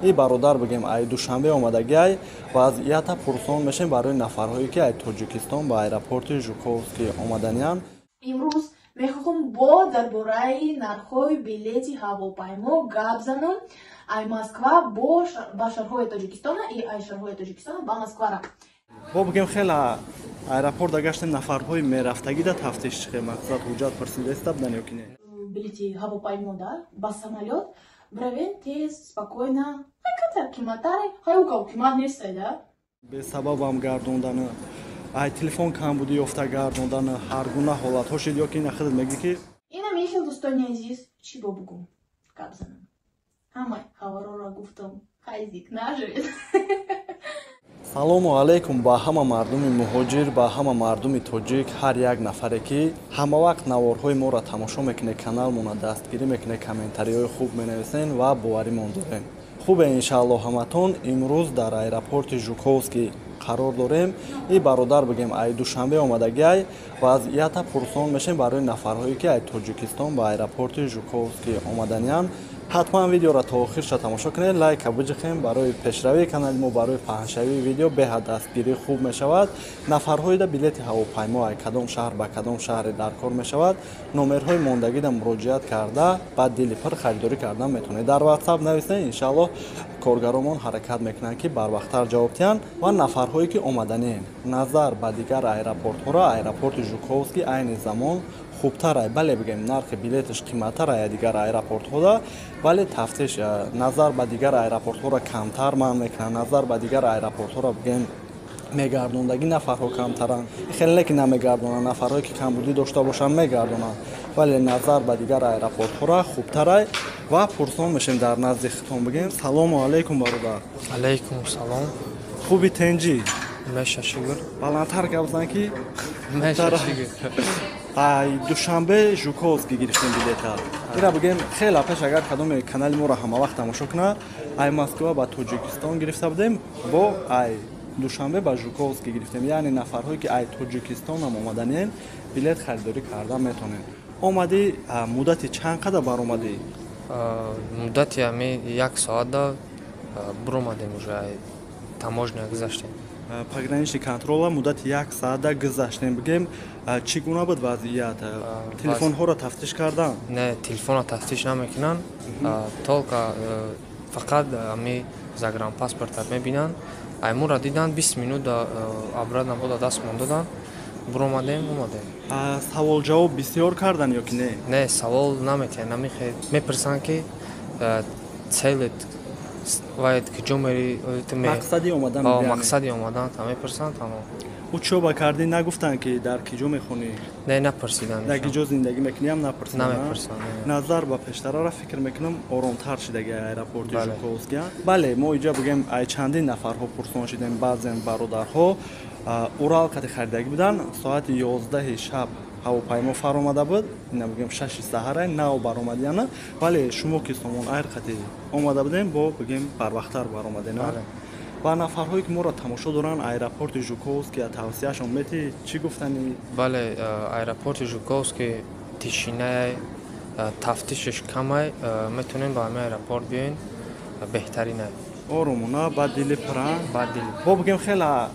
И бародар бигем ай душанбе омадагиай вазъията пурсон мешем барои нафарҳое ки ай Тоҷикистон ба аэропорти Жуковский омаданиянд. имрӯз мехоҳам дар бораи нархҳои билети ҳавопаймо гап занам. Ай Москва ба шаҳрҳои Тоҷикистона и ай шаҳрҳои Тоҷикистона ба Москвара. Бо бигем хела аэропорт дагаштем нафарҳои мерафтагида тафтиш чихе мақсад ҳуҷҷат пурсидаиста будан ё ки не? Билети ҳавопаймо ба самолёт бравен тез спокойно қайқатар қиматтаре ҳаюкав қимат нестайда Бесабабам гардондани ай телефон камбудӣ ёфта гардондани ҳар гуна ҳолатҳо шид ё ки ина худат мегӣ ки ина мехел дӯстони азиз чӣ бо бугум гап занам ҳамаи ҳаварора гуфтам хайзик нажавед. салому алайкум ба ҳама мардуми муҳоҷир, ба ҳама мардуми тоҷик, ҳар як нафаре ки ҳамавақт наворҳои моро тамошо мекунед, каналмона дастгирӣ мекунед, комментариҳои хуб менависен ва боваримон дорем. хубе иншааллоҳ ҳаматон. имрӯз дар аэропорти Жуковский қарор дорем. И бародар бигем ай душанбе омадагиай вазъията пурсон мешем барои нафарҳое ки ай Тоҷикистон ба аэропорти Жуковский омаданиянд. ҳатман видеоро то охирша тамошо кунед, лайка биҷихем. барои пешравии канали мо, барои паҳншавии видео беҳад дастгирӣ хуб мешавад. нафарҳоида билети ҳавопаймо ай кадом шаҳр ба кадом шаҳре дар кор мешавад. номерҳои мондагида муроҷиат карда ба дили пир харидорӣ кардан метавонед. дар WhatsApp нависен, иншааллоҳ коргаромон ҳаракат мекунанд ки барвақттар ҷавоб диҳанд. ва нафарҳое ки омаданем назар ба дигар аэропортҳоро аэропорти Жуковский айни замон хубтарай, бале бигем нархи билетиш қиматтарай дигар аэропортҳода, вале тафтиш назар ба дигар аэропортҳоро камтар ман мекунанд, назар ба дигар аэропортҳоро бигем мегардондаги нафарҳо камтаранд. хеле не ки намегардонанд, нафарҳое ки камбудӣ дошта бошанд мегардонанд, вале назар ба дигар аэропортҳоро хубтарай ва пурсон мешем. дар назди хитон бигем салому алайкум бародар. алайкум салом. хуби тенҷӣ? меша шугр. баландтар гап зан ки меша шугр. ай душанбе Жуковский гирифтем билета. ира бигем хела пеш агар кадоме канали моро ҳамавақт тамошо кунад, ай Москва ба Тоҷикистон гирифта будем, бо ай душанбе ба Жуковский гирифтем. яъне нафарҳое ки ай Тоҷикистонам омаданен билет харидорӣ кардан метавонен. омадӣ муддати чанд қадар баромадӣ? муддати ами 1 соата буромадем уже таможня гузаштем. пограничный контрола муддати 1 соата гузаштем. бигем чӣ гуна буд вазъият? телефонҳоро тафтиш кардан? не, телефонро тафтиш намекунанд, толка фақат ами загранпаспортро мебинанд. аймуро диданд 20 минут обратно бода даст мон доданд. буромадем омадем. савол-ҷавоб бисёр кардан ё ки не? не, савол наметиҳанд, мепурсанд ки целет ваед киҷо мери мақсади омадан мақсади омадан мепурсанд. тамом. учоба кардӣ нагуфтанд ки дар киҷо мехонӣ? не, напурсиданд. дар киҷо зиндагӣ мекунӣ ҳам напурсиданд? намепурсанд. назар ба пештараро фикр мекунам оромтар шидаги аэропорти Жуковский. бале мо инҷа бигем ай чандин нафарҳо пурсон шидем. баъзен бародарҳо урал қати харидагӣ буданд. соати 11 шаб ҳавопаймо фаромада буд. ина бигем 6 саҳарай нав баромадияна. вале шумо ки Somon Air қати омада будем, бо бигем барвақттар баромадена. ба нафарҳое ки моро тамошо доранд аэропорти Жуковский тавсияшон метӣ чӣ гуфтанӣ? бале аэропорти Жуковский тишинаи тафтишиш камай, метавонем ба ҳамин аэропорт биёен, беҳтаринай. оромона ба дили пира. бо бигем хела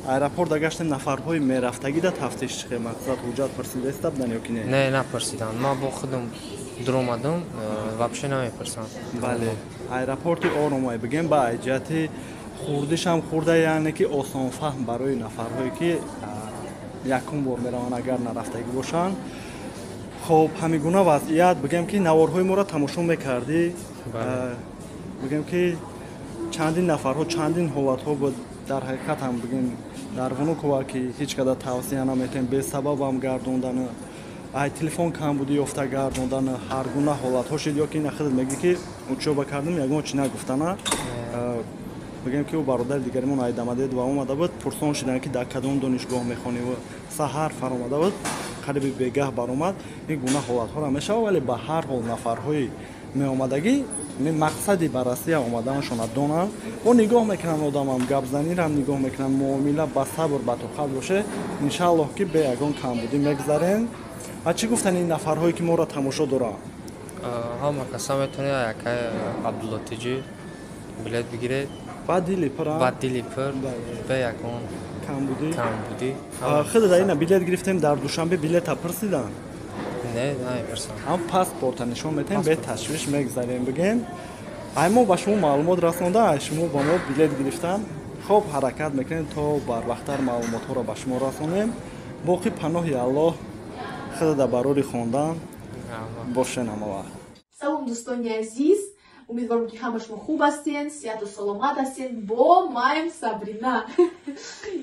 аэропорт дагаштем нафарҳои мерафтагида тафтиш чихе мақсад ҳуҷҷат пурсидаиста будан ё ки не? не, напурсиданд. ман бо худам дуромадам, вообще намепурсанд. бале аэропорти оромай бигем ба ай ҷиҳати хурдишам хурда, яъне ки осонфаҳм барои нафарҳое ки якум бор мераванд агар нарафтагӣ бошанд. хоб ҳамин гуна вазъият бигем ки наворҳои моро тамошо мекардӣ. бигем ки чандин нафарҳо чандин ҳолатҳо буд. дар ҳақиқат ҳам бигем дар вунукова ки ҳеҷ қадар тавсия наметем бесабабам гардондани ай телефон камбудӣ ёфта гардондани ҳар гуна ҳолатҳо шид ё ки ина худат мегӣ ки учоба кардам ягон чӣ нагуфтана. бигем ки ӯ бародари дигаримон айдамадед ва омада буд, пурсон шиданд ки дар кадом донишгоҳ мехонӣ. саҳар фаромада буд, қариби бегаҳ баромад. ин гуна ҳолатҳоро мешавад, вале ба ҳар ҳол нафарҳои меомадагӣ мақсади баррасия омаданашона донанд. бо нигоҳ мекунанд одамам гапзанирам нигоҳ мекунанд, муомила ба сабр ба тоқат боше. иншааллоҳ ки бе ягон камбудӣ мегзарем. ва чӣ гуфтани ин нафарҳое ки моро тамошо доранд? ҳама каса метавонад якай Абдуллатиҷи билет бигиред. Баъд дили пара? Баъд дили пур, ба ягон камбудӣ. Хеле дар ина билет гирифтем дар Душанбе билета пурсидан? Не, намепурсам. Ам паспорта нишон метаҳем, бе ташвиш мегзарем бигем. Ай мо ба шумо маълумот расонда, ай шумо ба мо билет гирифтан. Хуб ҳаракат мекунем то барвақттар маълумотҳоро ба шумо расонем. Боқӣ паноҳи Аллоҳ хеле да барори хондан бошен ҳама вақт. Салом дӯстони азиз, умедворам ки ҳама шумо хуб ҳастен, сиҳату саломат ҳастен. Бо маем Сабрина.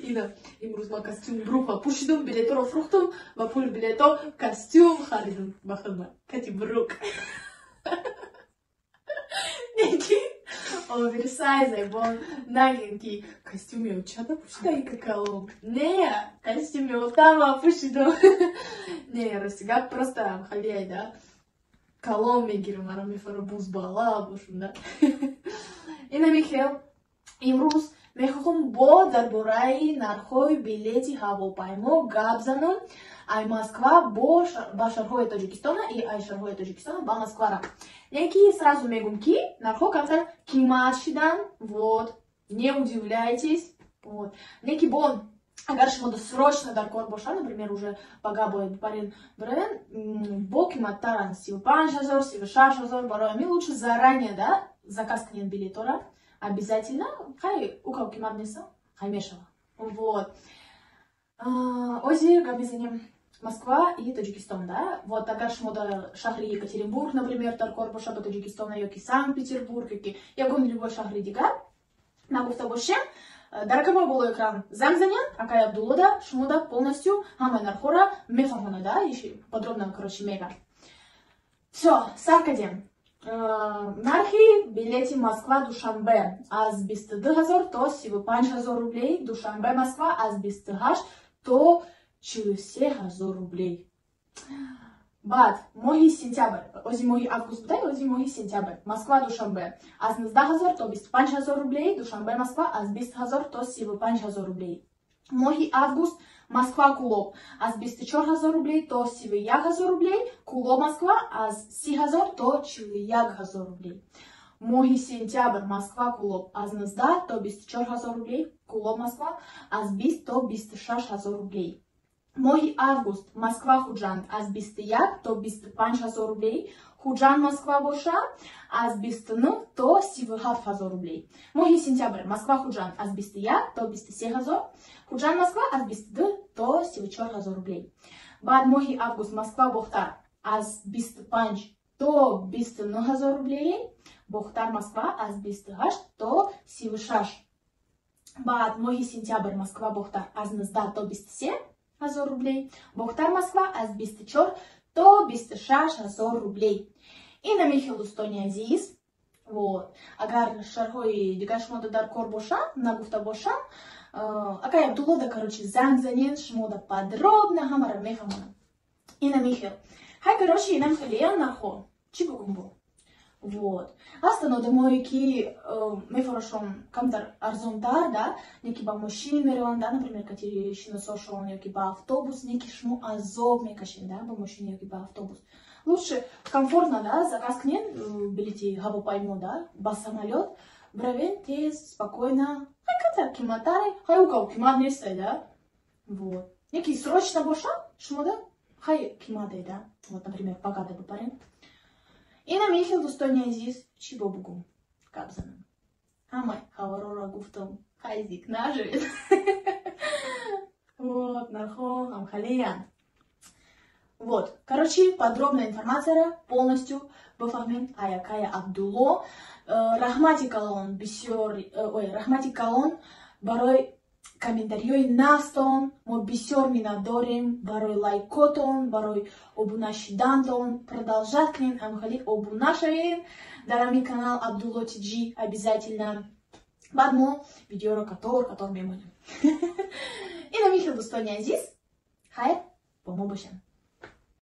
Ина имрӯз ман костюм группа пӯшидам, билетҳоро фурӯхтам ва пули билетҳо костюм харидам ба хидмат. Кати бурук. Неки оверсайзай бон нагем ки костюми чада пӯшидаи какалом. Не, костюми отама пӯшидам. Не, расти гап просто халияй да. Калом мегирам, ара мефара буз бала бошум да. Ина михел имрӯз мехоҳам дар бораи нархҳои билети ҳавопаймо гап занам. Ай Москва ба шаҳрҳои Тоҷикистона и ай шаҳрҳои Тоҷикистона ба Москвара. Неки сразу мегум ки нархҳо камтар қимат шидан. Вот, не удивляйтесь. Вот. Неки бон агар шумо срочно дар кор бошад, например, уже бага бояд бипарен бирен, бо қиматтаран 35 000, 36 000, барои ами лучше заранее да заказ кунед билетора. Обязательно. Хай у кого қимат неса, хай мешава. Вот. Ози гап мезанем Москва и Таджикистон, да? Вот агар шумо дар шаҳри Екатеринбург, например, дар кор бошад ба Таджикистона, ёки Санкт-Петербург, ёки ягон любой шаҳри дигар, нагуфта бошем, дар камаи болои экран занг занед, Акай Абдулло да шумо да полностью ҳамаи нархҳоро мефаҳмонад, да? Подробно, короче, мегӯяд. Всё, сар кардем. Нархи билети Москва-Душанбе аз 22 000 то 35 000 рублей, Душанбе-Москва аз 28 то 43 000 рублей. Баъд моҳи сентябр, ози моҳи август будай, ози моҳи сентябр, Москва-Душанбе аз 19 000 то 25 000 рублей, Душанбе-Москва аз 20 000 то 35 000 рублей. Моҳи август Москва-Кулоб аз 24 000 рублей то 31 000 рублей, Кулоб-Москва аз 30 000 то 41 000 рублей. Моҳи сентябр Москва-Кулоб аз 19 то 24 000 рублей, Кулоб-Москва аз 20 то 26 000 рублей. Моҳи август Москва-Хуҷанд аз 21 то 25 000 рублей, Хуҷанд-Москва боша аз 29 то 37 000 рублей. Моҳи сентябр Москва-Хуҷанд аз 21 то 23 000, Хуҷанд-Москва аз 22 то 34 000 рублей. Баъд моҳи август Москва-Бохтар аз 25 то 29 000 рублей, Бохтар-Москва аз 28 то 36. Баъд моҳи сентябр Москва-Бохтар аз 19 то 27 000 рублей, Бохтар-Москва аз 24 то 26 000 рублей. Ина мехел дӯстони азиз, вот, агар шаҳрҳои дигар шумо дар кор бошанд, нагуфта бошам, Акай Абдулло да, короче, занг занед, шумо да подробно ҳамаро мефаҳмонад. Ина мехел. Хай, короче, инам хелеян нархҳо. Чӣ бигум бо? Вот. Ҳастанд одамое ки мефарошон камтар арзонтар, да, неки ба мошини мераванд, да, например, кати шиносошон, ёки ба автобус, неки шумо азоб мекашед, да, ба мошини ёки ба автобус. Лучше комфортно, да, заказ кунед билети ҳавопаймо, да, ба самолёт, бравен тез, спокойно, хай камтар қиматтаре, хай у кого қимат нестай, да. Вот. Неки срочно боша, шумо да, хай қиматай, да. Вот, например, богато бипарем. Ина мехел дӯстони азиз, чӣ бо бигум? Гап занам. Ҳамаи хабарҳоро гуфтам, хай зик нашавед. Вот, нархҳо ҳам халиянд. Вот, короче, подробная информация полностью бифаҳмем ай Акай Абдулло. Раҳмати калон бисёр, раҳмати калон барои комментариёи навстон, мо бисёр миннатдорем барои лайкотон, барои обуна шидантон. Продолжать кунед, ҳамхали обуна шавед дар ҳамин канал Абдулло Тиҷи обязательно. Баъд мо видеоро катор мемонем. Ина мехел дӯстони азиз, хайр бо мо бошанд.